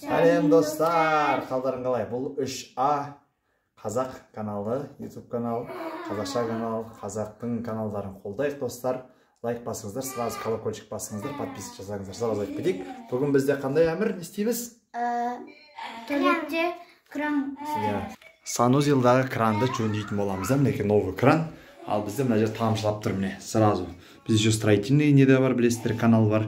Сәлем достар, қалдарың қалай? Бұл 3А қазақ каналы, YouTube канал, қазақша канал, қазақтың каналдарын қолдайық достар. Лайк басыңыздар, сразу колокольчик басыңыздар, подписка жасаңыздар. Сразу айтып кетейік. Бүгін бізде қандай әмір, не істейміз? Туалетте кран. Санузелдағы кранды жөндейтін боламыз. Мінекей новый кран. Ал бізде мына жер тамшылап тұр міне, сразу. Біз еще строительный неде бар, білесіздер, канал бар.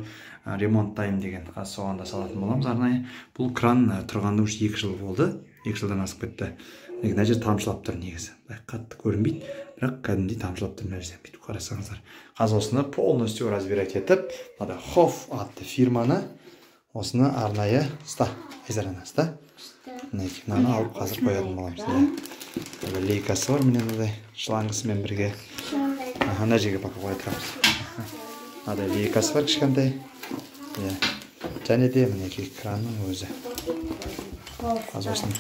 Ремонт тайм деген соған да салатын боламыз арнайы. Бұл кран тұрғанда уже 2 жыл болды. 2 жылдан асып кетті. Мына жер тамшылап тұр негізі. Қатты көрінбейді, бірақ кәдімгідей тамшылап тұр мына жерден. Бүйтіп қарасаңыздар. Қазір осыны полностью разбирать етіп, мына Хофф атты фирманы осыны арнайы айзаранасыз. Мынаны алып қазір қоятын боламыз. Лейкасы бар міне мынадай, шлангысымен бірге. Ана жерге пока қоя тұрамыз. Мынадай лейкасы бар кішкентай. Және де мінекей кранның өзі. Қазір осыны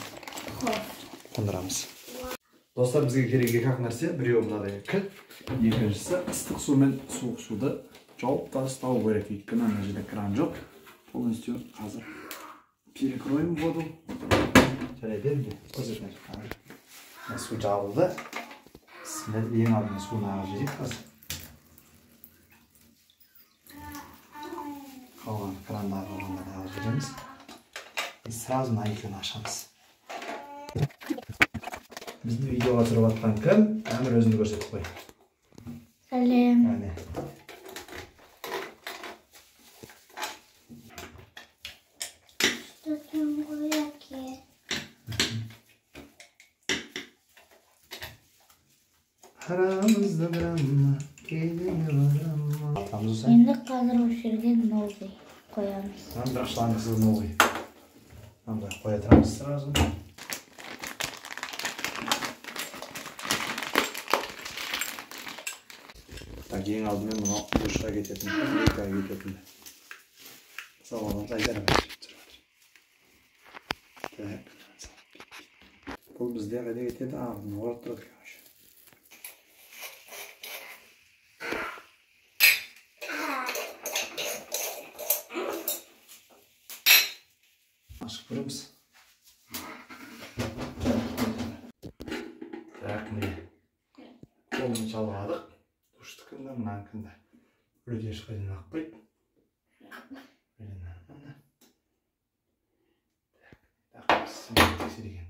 қондырамыз. Достар, бізге керегі как нәрсе, біреу мынадай кілт, екіншісі ыстық су мен суық суды жауып тастау керек. Өйткені ана жерде кран жоқ. Полностью қазір перекроем воду. Жарайды, көрсетіңіз. Су жабылды. Ең алдымен суын ағып жейік қазір. Қалған крандағы қалғанда ағып жейміз. Сразу на екені ашамыз. Біздің видеоға тұрып атқан кім? Әмір өзіңді көрсетіп қой. Сәлем. Арамызда бір амма, келіңі бар амма. Енді қазір өшірге новый қоямыз. Бірақ шлангысыз новый. Андай қоя тұрамыз сразу. Ең алдымен мұны душқа кететін, лейкаға кететін. Салғанымыз айдарым әшіп тұрады. Бұл бізде қайда кетеді? Ағын орып тұрады көмеш. Ашық көреміз. Так, міне. Қолын шалғадық. Душтықында, мұнанкында. Үлде ешқайдан ақпайды. Үлден арманы. Так, сымды тексереген.